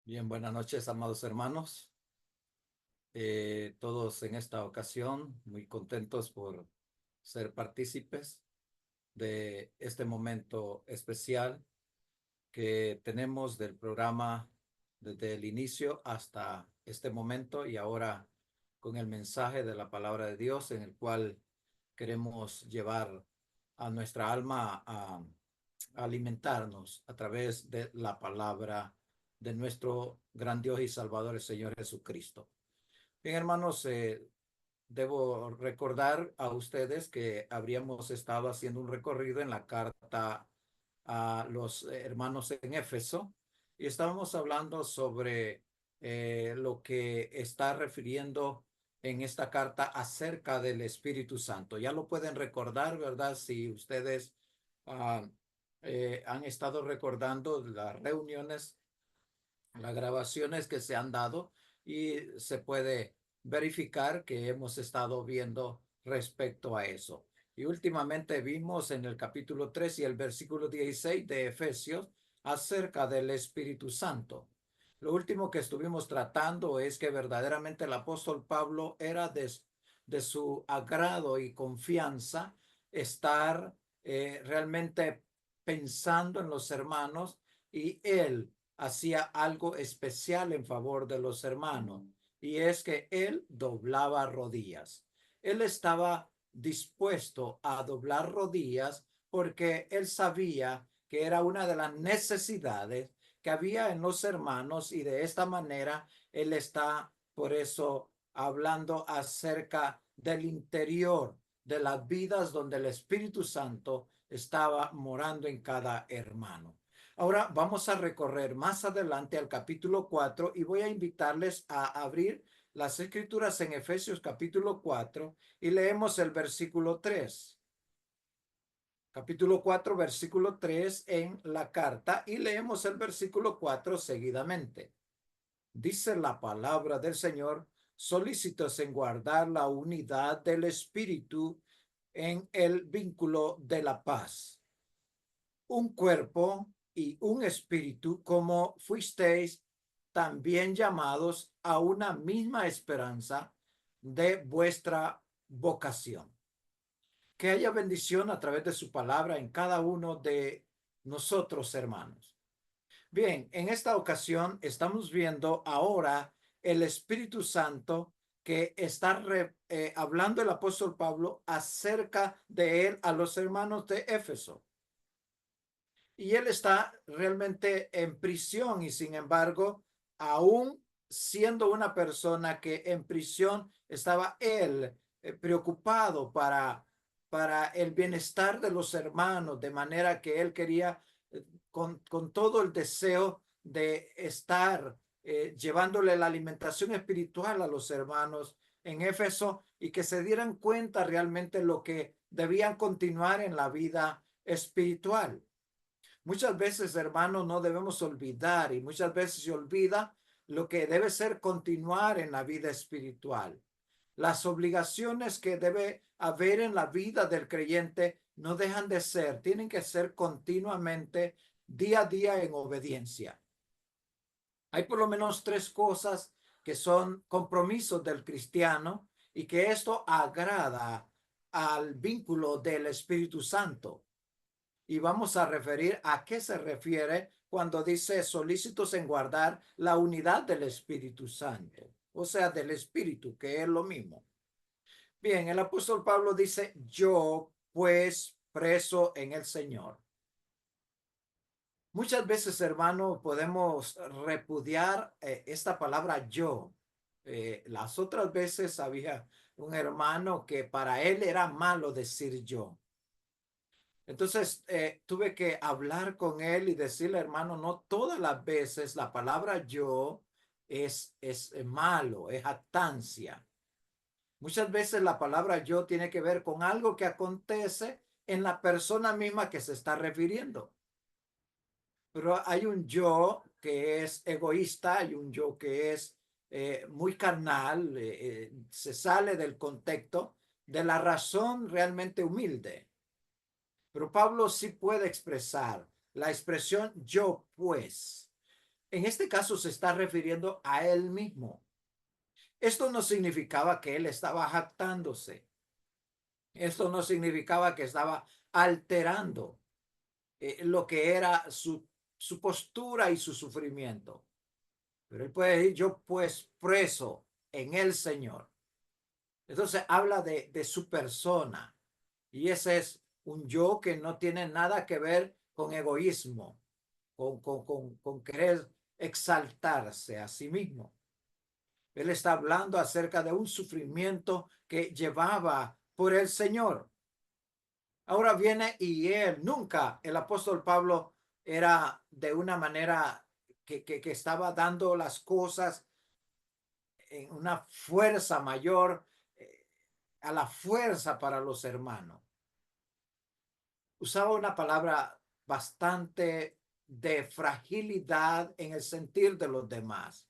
Bien, buenas noches, amados hermanos. Todos en esta ocasión muy contentos por ser partícipes de este momento especial que tenemos del programa desde el inicio hasta este momento y ahora con el mensaje de la palabra de Dios en el cual queremos llevar a nuestra alma a alimentarnos a través de la palabra de nuestro gran Dios y Salvador, el Señor Jesucristo. Bien, hermanos, debo recordar a ustedes que habríamos estado haciendo un recorrido en la carta a los hermanos en Éfeso y estábamos hablando sobre lo que está refiriendo en esta carta acerca del Espíritu Santo. Ya lo pueden recordar, ¿verdad? Si ustedes ah, han estado recordando las reuniones, las grabaciones que se han dado y se puede verificar que hemos estado viendo respecto a eso. Y últimamente vimos en el capítulo 3 y el versículo 16 de Efesios acerca del Espíritu Santo. Lo último que estuvimos tratando es que verdaderamente el apóstol Pablo era de su agrado y confianza estar realmente pensando en los hermanos y él hacía algo especial en favor de los hermanos y es que él doblaba rodillas. Él estaba dispuesto a doblar rodillas porque él sabía que era una de las necesidades que había en los hermanos y de esta manera él está por eso hablando acerca del interior de las vidas donde el Espíritu Santo estaba morando en cada hermano. Ahora vamos a recorrer más adelante al capítulo 4 y voy a invitarles a abrir las escrituras en Efesios capítulo 4 y leemos el versículo 3. Capítulo 4, versículo 3 en la carta y leemos el versículo 4 seguidamente. Dice la palabra del Señor, solícitos en guardar la unidad del Espíritu en el vínculo de la paz. Un cuerpo y un espíritu, como fuisteis también llamados a una misma esperanza de vuestra vocación. Que haya bendición a través de su palabra en cada uno de nosotros, hermanos. Bien, en esta ocasión estamos viendo ahora el Espíritu Santo que está hablando el apóstol Pablo acerca de él a los hermanos de Éfeso. Y él está realmente en prisión y sin embargo, aún siendo una persona que en prisión estaba él preocupado para el bienestar de los hermanos, de manera que él quería con todo el deseo de estar llevándole la alimentación espiritual a los hermanos en Éfeso y que se dieran cuenta realmente lo que debían continuar en la vida espiritual. Muchas veces, hermanos, no debemos olvidar y muchas veces se olvida lo que debe ser continuar en la vida espiritual. Las obligaciones que debe haber en la vida del creyente no dejan de ser, tienen que ser continuamente, día a día en obediencia. Hay por lo menos tres cosas que son compromisos del cristiano y que esto agrada al vínculo del Espíritu Santo. Y vamos a referir a qué se refiere cuando dice solícitos en guardar la unidad del Espíritu Santo, o sea, del Espíritu, que es lo mismo. Bien, el apóstol Pablo dice, yo pues preso en el Señor. Muchas veces, hermano, podemos repudiar esta palabra yo. Las otras veces había un hermano que para él era malo decir yo. Entonces tuve que hablar con él y decirle, hermano, no todas las veces la palabra yo es malo, es jactancia. Muchas veces la palabra yo tiene que ver con algo que acontece en la persona misma que se está refiriendo. Pero hay un yo que es egoísta, hay un yo que es muy carnal, se sale del contexto de la razón realmente humilde. Pero Pablo sí puede expresar la expresión yo pues. En este caso se está refiriendo a él mismo. Esto no significaba que él estaba jactándose. Esto no significaba que estaba alterando lo que era su postura y su sufrimiento. Pero él puede decir, yo pues preso en el Señor. Entonces habla de su persona. Y ese es un yo que no tiene nada que ver con egoísmo, con querer exaltarse a sí mismo. Él está hablando acerca de un sufrimiento que llevaba por el Señor. Ahora viene y él, nunca el apóstol Pablo era de una manera que estaba dando las cosas en una fuerza mayor, eh, a la fuerza para los hermanos. Usaba una palabra bastante de fragilidad en el sentir de los demás,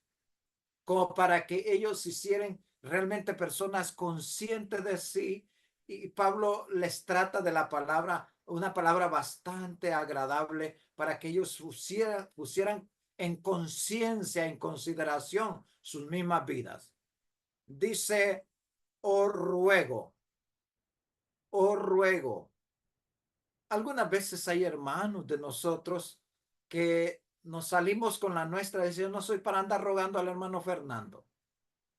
como para que ellos se hicieran realmente personas conscientes de sí. Y Pablo les trata de la palabra, una palabra bastante agradable para que ellos pusieran en conciencia, en consideración sus mismas vidas. Dice, os ruego. Algunas veces hay hermanos de nosotros que nos salimos con la nuestra, decir, no soy para andar rogando al hermano Fernando.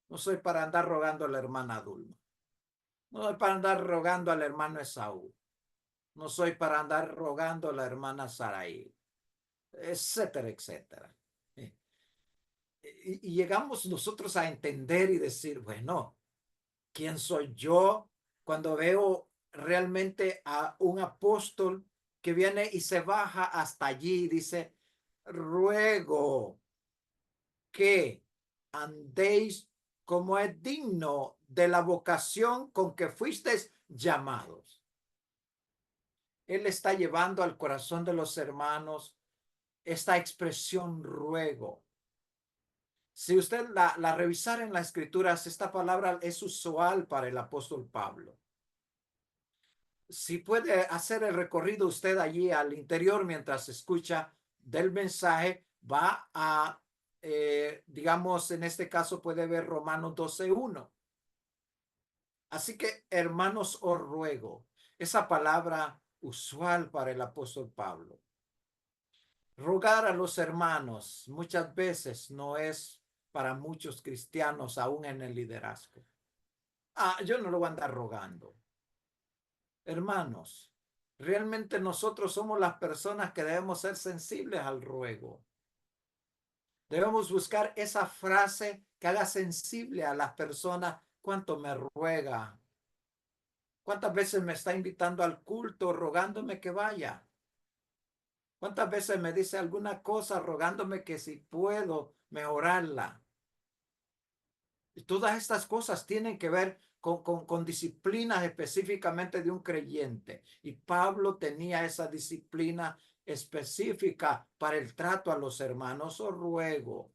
No soy para andar rogando a la hermana Dulma. No soy para andar rogando al hermano Esaú. No soy para andar rogando a la hermana Saraí, etcétera, etcétera. Y llegamos nosotros a entender y decir, bueno, ¿quién soy yo cuando veo realmente a un apóstol que viene y se baja hasta allí y dice, ruego que andéis como es digno de la vocación con que fuisteis llamados? Él está llevando al corazón de los hermanos esta expresión ruego. Si usted la revisara en las escrituras, esta palabra es usual para el apóstol Pablo. Si puede hacer el recorrido usted allí al interior mientras escucha del mensaje, va a, digamos, en este caso puede ver Romanos 12:1. Así que, hermanos, os ruego, esa palabra usual para el apóstol Pablo. Rogar a los hermanos muchas veces no es para muchos cristianos aún en el liderazgo. Yo no lo voy a andar rogando. Hermanos, realmente nosotros somos las personas que debemos ser sensibles al ruego. Debemos buscar esa frase que haga sensible a las personas. ¿Cuánto me ruega? ¿Cuántas veces me está invitando al culto rogándome que vaya? ¿Cuántas veces me dice alguna cosa rogándome que si puedo mejorarla? Y todas estas cosas tienen que ver con disciplinas específicamente de un creyente. Y Pablo tenía esa disciplina específica para el trato a los hermanos. Os ruego.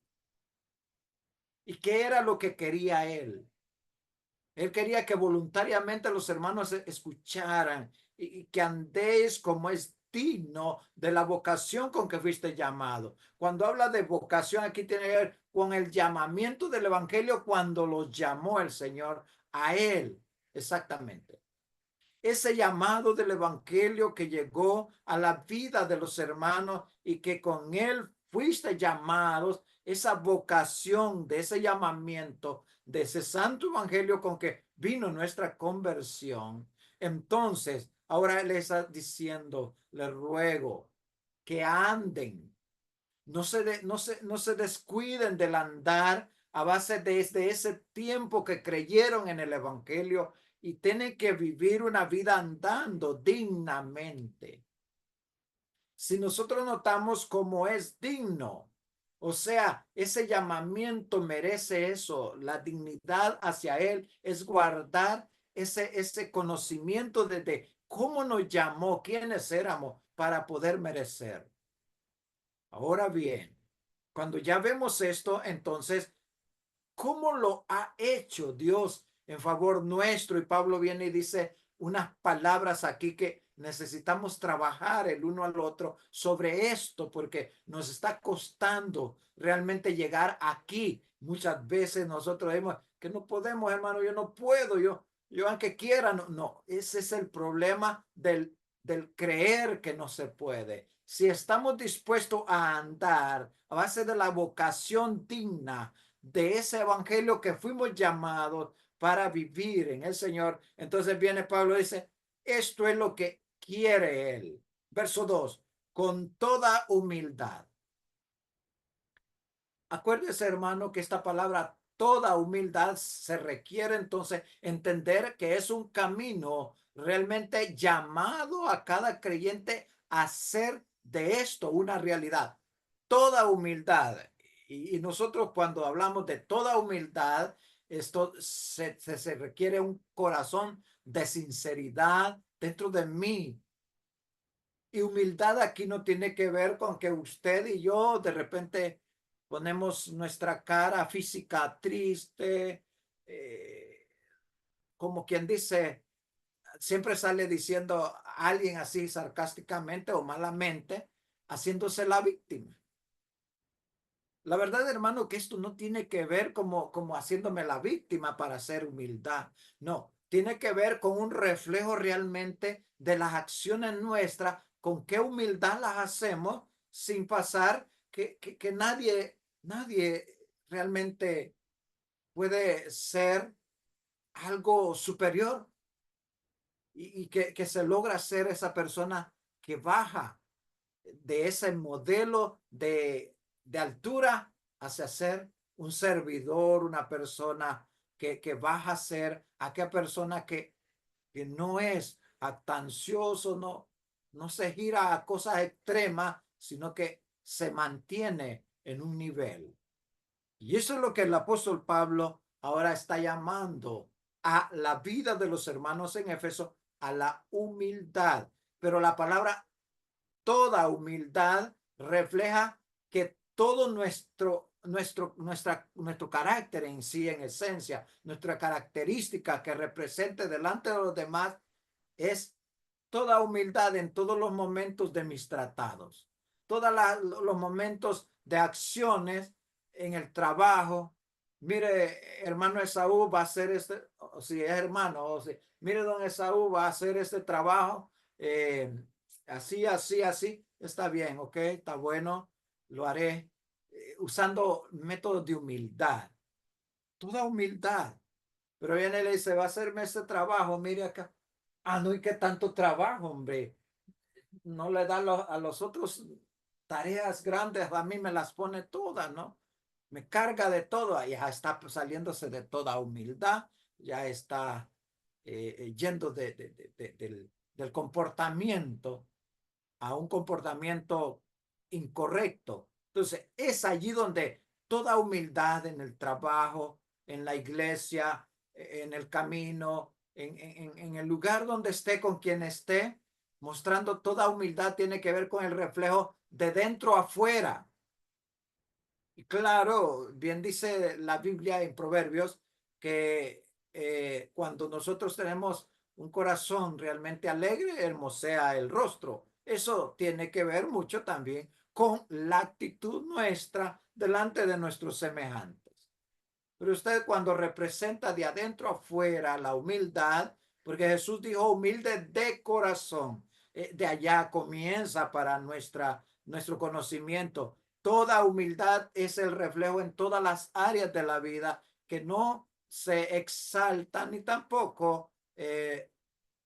¿Y qué era lo que quería él? Él quería que voluntariamente los hermanos escucharan y que andéis como es digno de la vocación con que fuiste llamado. Cuando habla de vocación, aquí tiene que ver con el llamamiento del evangelio cuando los llamó el Señor a él. Exactamente. Ese llamado del evangelio que llegó a la vida de los hermanos y que con él fuiste llamados, esa vocación de ese llamamiento, de ese santo evangelio con que vino nuestra conversión. Entonces, ahora él está diciendo, le ruego que anden, no se descuiden del andar a base desde ese tiempo que creyeron en el evangelio y tienen que vivir una vida andando dignamente. Si nosotros notamos cómo es digno, o sea, ese llamamiento merece eso, la dignidad hacia él es guardar ese conocimiento de cómo nos llamó, quiénes éramos para poder merecer. Ahora bien, cuando ya vemos esto, entonces, ¿cómo lo ha hecho Dios en favor nuestro? Y Pablo viene y dice unas palabras aquí que necesitamos trabajar el uno al otro sobre esto porque nos está costando realmente llegar aquí. Muchas veces nosotros decimos que no podemos, hermano, yo no puedo, yo aunque quiera, no, no, ese es el problema del creer que no se puede. Si estamos dispuestos a andar a base de la vocación digna de ese evangelio que fuimos llamados para vivir en el Señor, entonces viene Pablo y dice, esto es lo que quiere él. Verso 2, con toda humildad. Acuérdese, hermano, que esta palabra toda humildad se requiere entonces entender que es un camino realmente llamado a cada creyente a hacer de esto una realidad. Toda humildad. Y nosotros cuando hablamos de toda humildad, esto se requiere un corazón de sinceridad dentro de mí. Y humildad aquí no tiene que ver con que usted y yo de repente ponemos nuestra cara física triste, como quien dice, siempre sale diciendo a alguien así sarcásticamente o malamente, haciéndose la víctima. La verdad, hermano, que esto no tiene que ver como haciéndome la víctima para hacer humildad. No, tiene que ver con un reflejo realmente de las acciones nuestras, con qué humildad las hacemos sin pasar que nadie realmente puede ser algo superior y que se logra ser esa persona que baja de ese modelo de altura hacia ser un servidor, una persona que baja a ser aquella persona que no es actancioso, no se gira a cosas extremas, sino que se mantiene en un nivel. Y eso es lo que el apóstol Pablo ahora está llamando a la vida de los hermanos en Éfeso, a la humildad. Pero la palabra toda humildad refleja que todo nuestro carácter en sí, en esencia, nuestra característica que represente delante de los demás es toda humildad en todos los momentos de mis tratados, todos los momentos de acciones en el trabajo. Mire, hermano Esaú va a hacer o si es hermano, o si, mire, don Esaú va a hacer este trabajo, así, así, así, está bien, ok, está bueno, lo haré, usando métodos de humildad, toda humildad. Pero viene y le dice, va a hacerme este trabajo, mire acá. Ah, no, y qué tanto trabajo, hombre. No le da a los otros tareas grandes, a mí me las pone todas, ¿no? Me carga de todo, ya está saliéndose de toda humildad, ya está yendo del comportamiento a un comportamiento incorrecto. Entonces, es allí donde toda humildad en el trabajo, en la iglesia, en el camino, en el lugar donde esté, con quien esté, mostrando toda humildad tiene que ver con el reflejo de dentro a afuera. Y claro, bien dice la Biblia en Proverbios que cuando nosotros tenemos un corazón realmente alegre, hermosea el rostro. Eso tiene que ver mucho también con la actitud nuestra delante de nuestros semejantes. Pero usted cuando representa de adentro afuera la humildad, porque Jesús dijo humilde de corazón, de allá comienza para nuestro conocimiento. Toda humildad es el reflejo en todas las áreas de la vida que no se exalta ni tampoco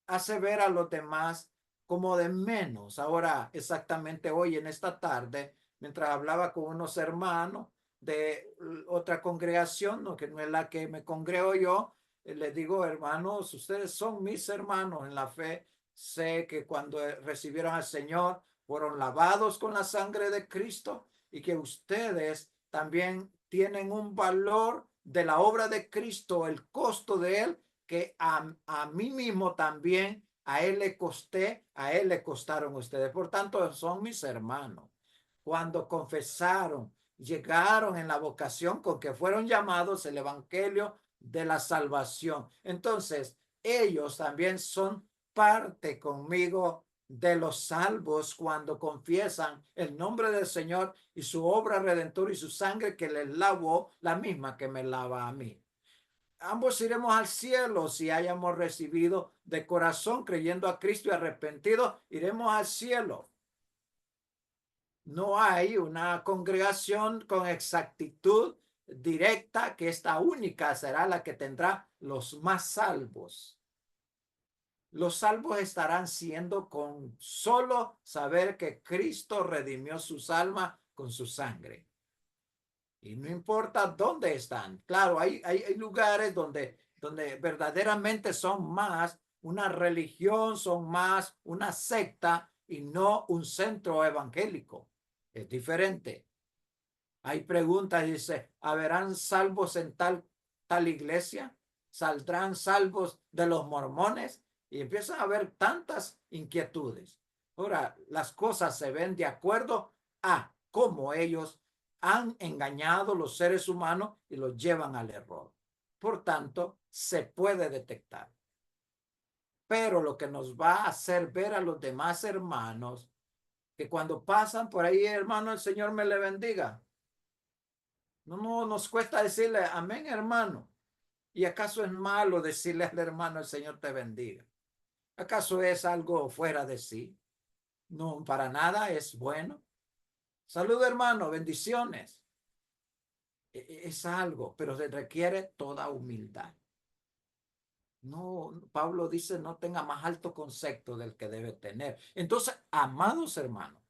hace ver a los demás como de menos. Ahora, exactamente hoy en esta tarde, mientras hablaba con unos hermanos de otra congregación, no, que no es la que me congrego yo, les digo, hermanos, ustedes son mis hermanos en la fe. Sé que cuando recibieron al Señor fueron lavados con la sangre de Cristo y que ustedes también tienen un valor de la obra de Cristo, el costo de él, que a mí mismo también, a él le costé, a él le costaron ustedes. Por tanto, son mis hermanos. Cuando confesaron, llegaron en la vocación con que fueron llamados el evangelio de la salvación. Entonces, ellos también son parte conmigo de los salvos cuando confiesan el nombre del Señor y su obra redentora y su sangre que les lavó, la misma que me lava a mí. Ambos iremos al cielo si hayamos recibido de corazón, creyendo a Cristo y arrepentido, iremos al cielo. No hay una congregación con exactitud directa que esta única será la que tendrá los más salvos. Los salvos estarán siendo con solo saber que Cristo redimió sus almas con su sangre. Y no importa dónde están. Claro, hay lugares donde verdaderamente son más una religión, son más una secta y no un centro evangélico. Es diferente. Hay preguntas, dice, ¿habrán salvos en tal iglesia? ¿Saldrán salvos de los mormones? Y empiezan a haber tantas inquietudes. Ahora, las cosas se ven de acuerdo a cómo ellos han engañado a los seres humanos y los llevan al error. Por tanto, se puede detectar. Pero lo que nos va a hacer ver a los demás hermanos, que cuando pasan por ahí, hermano, el Señor me le bendiga. No nos cuesta decirle amén, hermano. ¿Y acaso es malo decirle al hermano el Señor te bendiga? ¿Acaso es algo fuera de sí? No, para nada es bueno. Salud, hermano, bendiciones. Es algo, pero se requiere toda humildad. No, Pablo dice no tenga más alto concepto del que debe tener. Entonces, amados hermanos,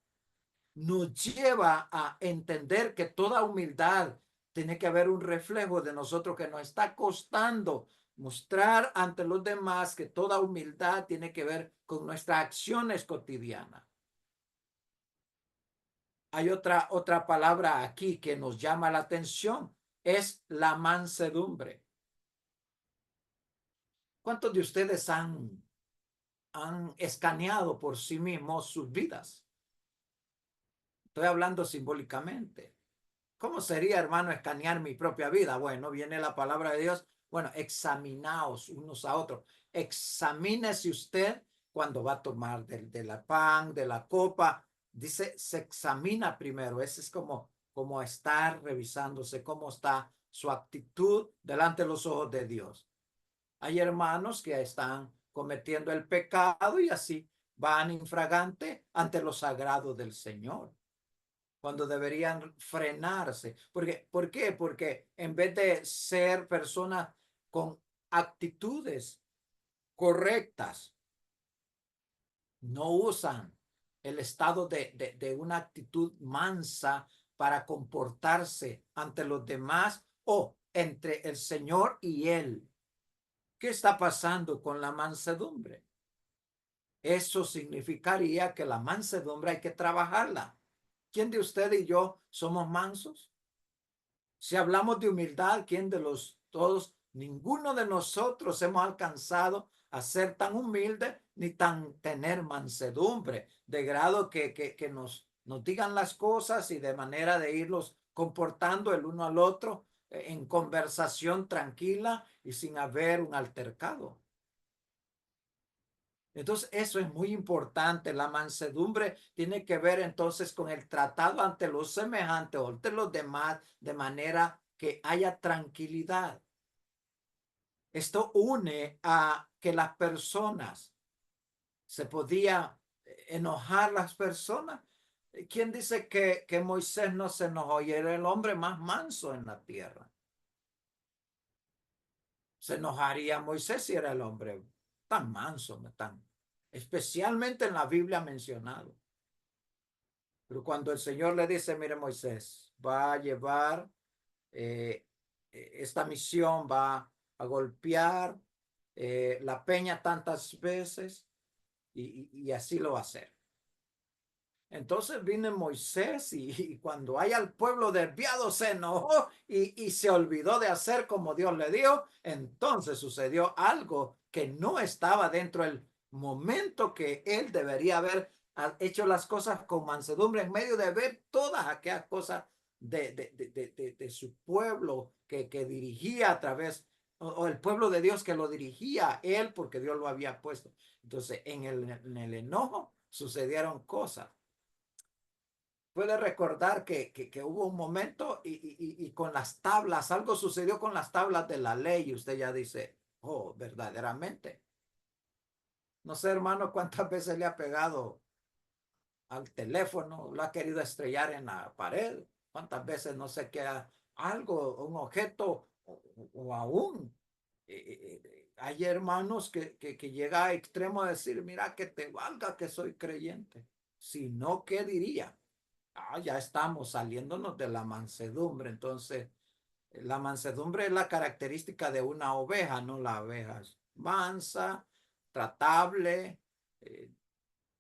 nos lleva a entender que toda humildad tiene que haber un reflejo de nosotros que nos está costando mostrar ante los demás que toda humildad tiene que ver con nuestras acciones cotidianas. Hay otra palabra aquí que nos llama la atención, es la mansedumbre. ¿Cuántos de ustedes han escaneado por sí mismos sus vidas? Estoy hablando simbólicamente. ¿Cómo sería, hermano, escanear mi propia vida? Bueno, viene la palabra de Dios. Bueno, examinaos unos a otros. Examínese usted cuando va a tomar de la pan, de la copa. Dice, se examina primero. Ese es como estar revisándose, cómo está su actitud delante de los ojos de Dios. Hay hermanos que están cometiendo el pecado y así van infragante ante lo sagrado del Señor, cuando deberían frenarse. ¿Por qué? Porque en vez de ser personas con actitudes correctas, no usan el estado de una actitud mansa para comportarse ante los demás o entre el Señor y Él. ¿Qué está pasando con la mansedumbre? Eso significaría que la mansedumbre hay que trabajarla. ¿Quién de usted y yo somos mansos? Si hablamos de humildad, ¿quién de los todos? Ninguno de nosotros hemos alcanzado a ser tan humilde ni tan tener mansedumbre, de grado que nos digan las cosas y de manera de irlos comportando el uno al otro en conversación tranquila y sin haber un altercado. Entonces, eso es muy importante. La mansedumbre tiene que ver entonces con el tratado ante los semejantes o ante los demás de manera que haya tranquilidad. Esto une a que las personas se podía enojar las personas. ¿Quién dice que Moisés no se enojó y era el hombre más manso en la tierra? Se enojaría Moisés si era el hombre tan manso, especialmente en la Biblia mencionado. Pero cuando el Señor le dice, mire Moisés, va a llevar esta misión, va a golpear la peña tantas veces y así lo va a hacer. Entonces vino Moisés y cuando hay al pueblo desviado se enojó y se olvidó de hacer como Dios le dio. Entonces sucedió algo que no estaba dentro del momento que él debería haber hecho las cosas con mansedumbre en medio de ver todas aquellas cosas de su pueblo que dirigía a través o el pueblo de Dios que lo dirigía él porque Dios lo había puesto. Entonces, en el enojo sucedieron cosas. Puede recordar que hubo un momento y con las tablas, algo sucedió con las tablas de la ley y usted ya dice, oh, verdaderamente. No sé, hermano, cuántas veces le ha pegado al teléfono, lo ha querido estrellar en la pared, cuántas veces no sé qué, algo, un objeto o aún. Hay hermanos que llega a extremo de decir, mira, que te valga que soy creyente. Si no, ¿qué diría? Ya estamos saliéndonos de la mansedumbre. Entonces, la mansedumbre es la característica de una oveja, no la oveja es mansa, tratable, eh,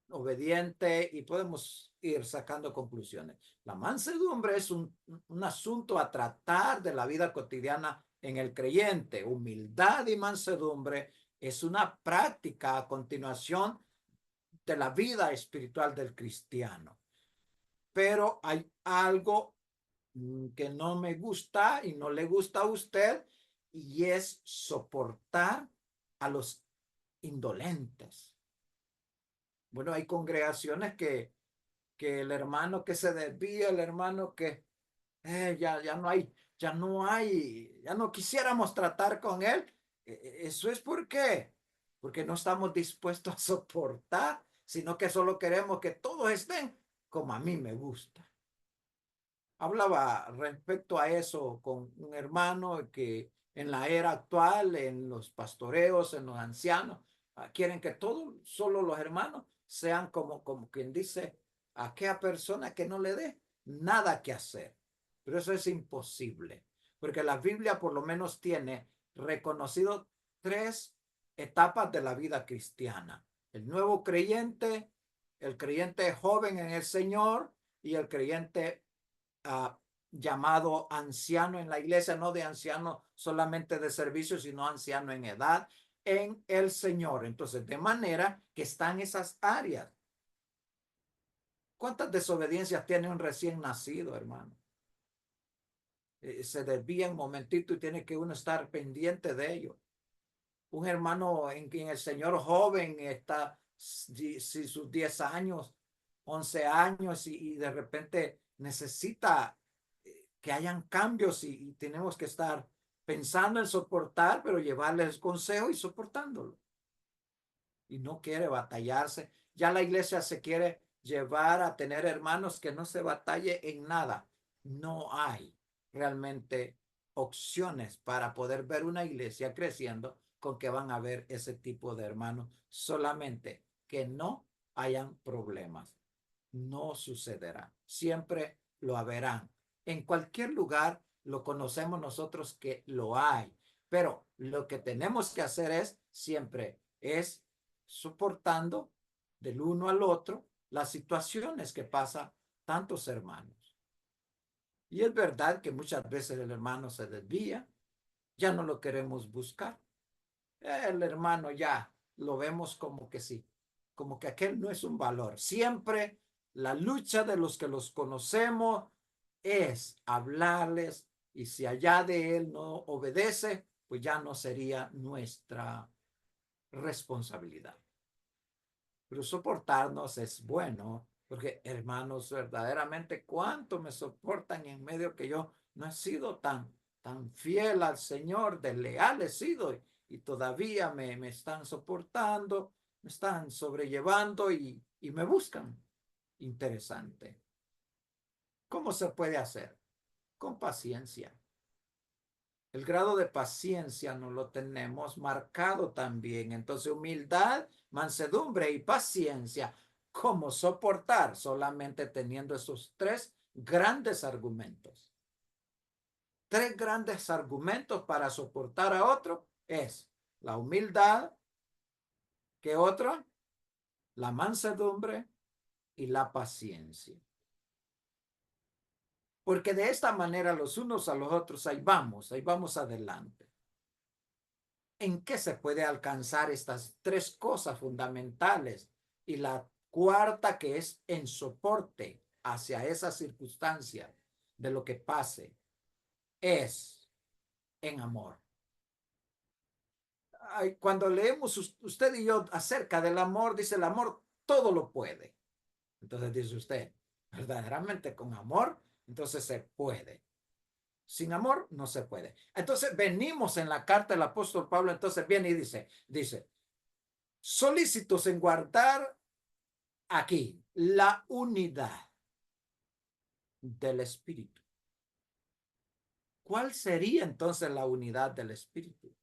obediente y podemos ir sacando conclusiones. La mansedumbre es un asunto a tratar de la vida cotidiana en el creyente. Humildad y mansedumbre es una práctica a continuación de la vida espiritual del cristiano. Pero hay algo que no me gusta y no le gusta a usted y es soportar a los indolentes. Bueno, hay congregaciones que el hermano que se desvía, el hermano que ya no quisiéramos tratar con él. Eso es porque no estamos dispuestos a soportar, sino que solo queremos que todos estén como a mí me gusta. Hablaba respecto a eso con un hermano que en la era actual, en los pastoreos, en los ancianos, quieren que todos, solo los hermanos, sean como quien dice, aquella persona que no le dé nada que hacer. Pero eso es imposible, porque la Biblia por lo menos tiene reconocido tres etapas de la vida cristiana. El nuevo creyente, el creyente joven en el Señor y el creyente llamado anciano en la iglesia, no de anciano solamente de servicio, sino anciano en edad en el Señor. Entonces, de manera que están esas áreas. ¿Cuántas desobediencias tiene un recién nacido, hermano? Se desvía un momentito y tiene que uno estar pendiente de ello. Un hermano en quien el Señor joven está, si sus 10 años, 11 años y de repente necesita que hayan cambios y tenemos que estar pensando en soportar, pero llevarles el consejo y soportándolo. Y no quiere batallarse. Ya la iglesia se quiere llevar a tener hermanos que no se batalle en nada. No hay realmente opciones para poder ver una iglesia creciendo con que van a ver ese tipo de hermanos. Solamente que no hayan problemas. No sucederá. Siempre lo haberán. En cualquier lugar lo conocemos nosotros que lo hay. Pero lo que tenemos que hacer es siempre es soportando del uno al otro las situaciones que pasa tantos hermanos. Y es verdad que muchas veces el hermano se desvía, ya no lo queremos buscar. El hermano ya lo vemos como que sí, como que aquel no es un valor. Siempre la lucha de los que los conocemos es hablarles y si allá de él no obedece, pues ya no sería nuestra responsabilidad. Pero soportarnos es bueno, porque hermanos, verdaderamente, ¿cuánto me soportan en medio que yo no he sido tan fiel al Señor, de leal he sido y todavía me están soportando, me están sobrellevando y me buscan? Interesante. ¿Cómo se puede hacer? Con paciencia. El grado de paciencia no lo tenemos marcado también. Entonces, humildad, mansedumbre y paciencia. ¿Cómo soportar? Solamente teniendo esos tres grandes argumentos. Tres grandes argumentos para soportar a otro es la humildad, ¿qué otra? La mansedumbre y la paciencia. Porque de esta manera los unos a los otros, ahí vamos adelante. ¿En qué se puede alcanzar estas tres cosas fundamentales? Y la cuarta, que es en soporte hacia esa circunstancia de lo que pase, es en amor. cuando leemos usted y yo acerca del amor, dice el amor todo lo puede. Entonces dice usted, verdaderamente con amor, entonces se puede. Sin amor no se puede. Entonces venimos en la carta del apóstol Pablo, entonces viene y dice, solícitos en guardar aquí la unidad del espíritu. ¿Cuál sería entonces la unidad del espíritu?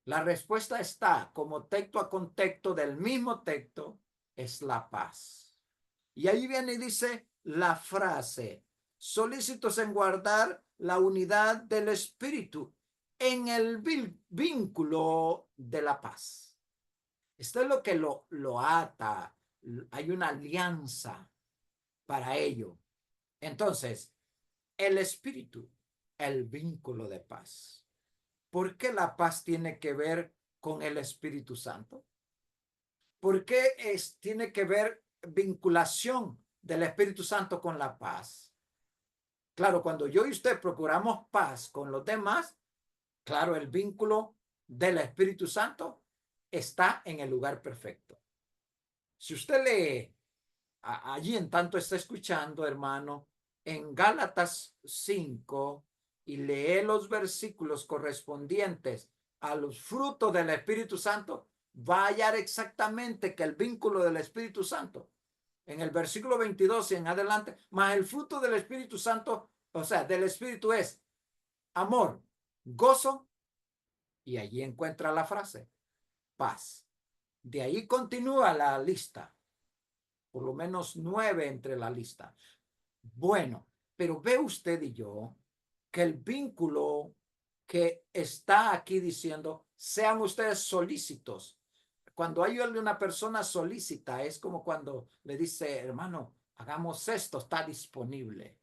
La respuesta está como texto a contexto del mismo texto, es la paz. Y ahí viene y dice la frase, solícitos en guardar la unidad del espíritu en el vínculo de la paz. Esto es lo que lo ata. Hay una alianza para ello. Entonces, el espíritu, el vínculo de paz. ¿Por qué la paz tiene que ver con el Espíritu Santo? ¿Por qué tiene que ver vinculación del Espíritu Santo con la paz? Claro, cuando yo y usted procuramos paz con los demás, claro, el vínculo del Espíritu Santo está en el lugar perfecto. Si usted lee allí en tanto está escuchando, hermano, en Gálatas 5 y lee los versículos correspondientes a los frutos del Espíritu Santo, va a hallar exactamente que el vínculo del Espíritu Santo, en el versículo 22 y en adelante, más el fruto del Espíritu Santo, o sea, del Espíritu es amor, gozo, y allí encuentra la frase, paz. De ahí continúa la lista, por lo menos 9 entre la lista. Bueno, pero ve usted y yo que el vínculo que está aquí diciendo, sean ustedes solícitos. Cuando hay una persona solícita, es como cuando le dice, hermano, hagamos esto, está disponible,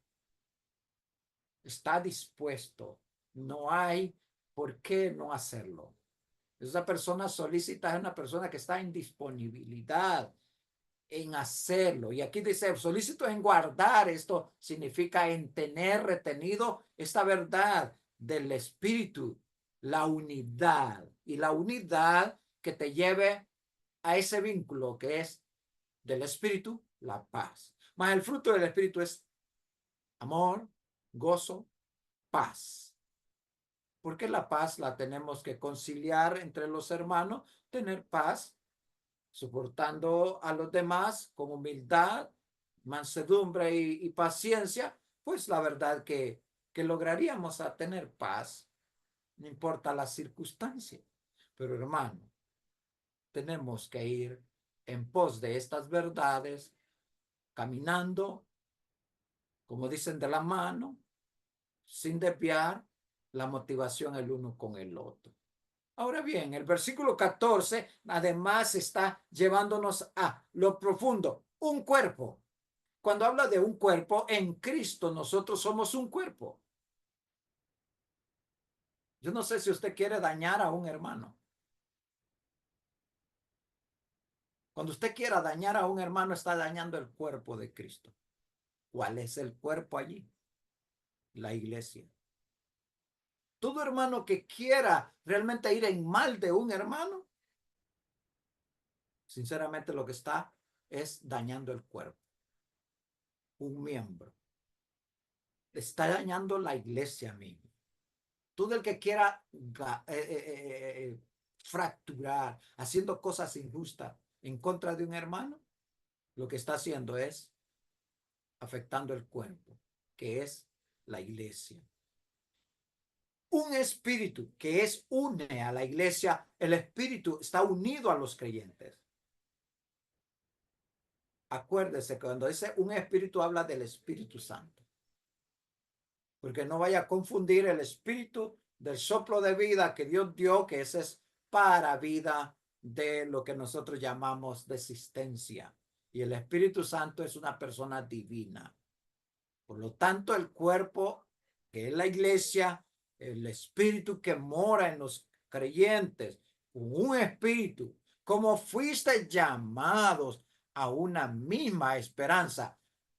está dispuesto, no hay por qué no hacerlo. Esa persona solícita es una persona que está en disponibilidad, en hacerlo. Y aquí dice, solícito en guardar, esto significa en tener retenido esta verdad del espíritu, la unidad, y la unidad que te lleve a ese vínculo que es del espíritu, la paz. Más el fruto del espíritu es amor, gozo, paz. Porque la paz la tenemos que conciliar entre los hermanos, tener paz soportando a los demás con humildad, mansedumbre y paciencia, pues la verdad que lograríamos a tener paz, no importa la circunstancia. Pero hermano, tenemos que ir en pos de estas verdades, caminando, como dicen, de la mano, sin desviar la motivación el uno con el otro. Ahora bien, el versículo 14 además está llevándonos a lo profundo, un cuerpo. Cuando habla de un cuerpo, en Cristo nosotros somos un cuerpo. Yo no sé si usted quiere dañar a un hermano. Cuando usted quiera dañar a un hermano, está dañando el cuerpo de Cristo. ¿Cuál es el cuerpo allí? La iglesia. Todo hermano que quiera realmente ir en mal de un hermano, sinceramente lo que está es dañando el cuerpo, un miembro. Está dañando la iglesia misma. Todo el que quiera fracturar, haciendo cosas injustas en contra de un hermano, lo que está haciendo es afectando el cuerpo, que es la iglesia. Un espíritu que une a la iglesia, el espíritu está unido a los creyentes. Acuérdese que cuando dice un espíritu habla del Espíritu Santo. Porque no vaya a confundir el espíritu del soplo de vida que Dios dio, que ese es para vida de lo que nosotros llamamos de existencia. Y el Espíritu Santo es una persona divina. Por lo tanto, el cuerpo, que es la iglesia, el espíritu que mora en los creyentes, un espíritu, como fuiste llamados a una misma esperanza.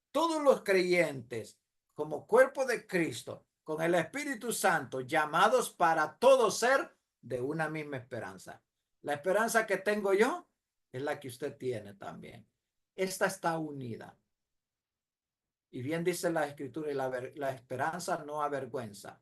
Todos los creyentes, como cuerpo de Cristo, con el Espíritu Santo, llamados para todos ser de una misma esperanza. La esperanza que tengo yo es la que usted tiene también. Esta está unida. Y bien dice la escritura, y la esperanza no avergüenza.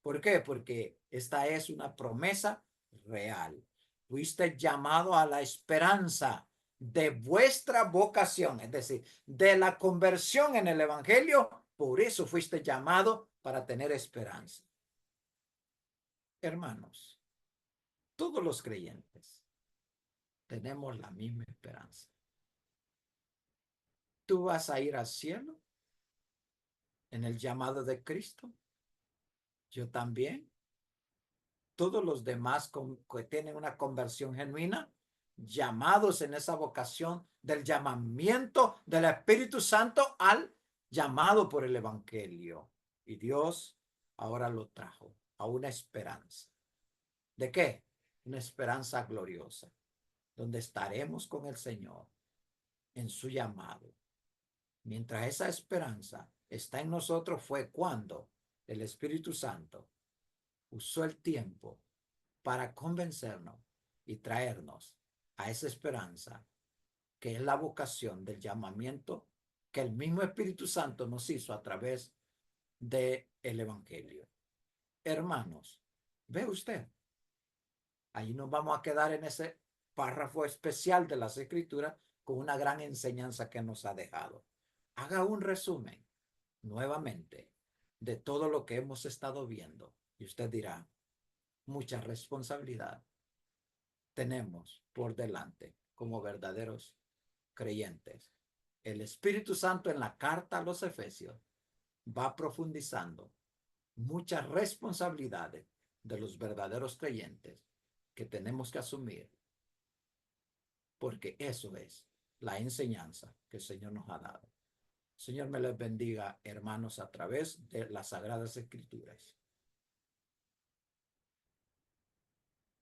¿Por qué? Porque esta es una promesa real. Fuiste llamado a la esperanza de vuestra vocación, es decir, de la conversión en el evangelio. Por eso fuiste llamado para tener esperanza. Hermanos, todos los creyentes tenemos la misma esperanza. ¿Tú vas a ir al cielo en el llamado de Cristo? Yo también. Todos los demás que tienen una conversión genuina, llamados en esa vocación del llamamiento del Espíritu Santo al llamado por el Evangelio. Y Dios ahora lo trajo a una esperanza. ¿De qué? Una esperanza gloriosa, donde estaremos con el Señor en su llamado. Mientras esa esperanza está en nosotros, fue cuando el Espíritu Santo usó el tiempo para convencernos y traernos a esa esperanza que es la vocación del llamamiento que el mismo Espíritu Santo nos hizo a través del Evangelio. Hermanos, ve usted, ahí nos vamos a quedar en ese párrafo especial de las Escrituras con una gran enseñanza que nos ha dejado. Haga un resumen nuevamente de todo lo que hemos estado viendo y usted dirá, mucha responsabilidad tenemos por delante como verdaderos creyentes. El Espíritu Santo en la carta a los Efesios va profundizando muchas responsabilidades de los verdaderos creyentes que tenemos que asumir, porque eso es la enseñanza que el Señor nos ha dado. Señor me les bendiga, hermanos, a través de las Sagradas Escrituras.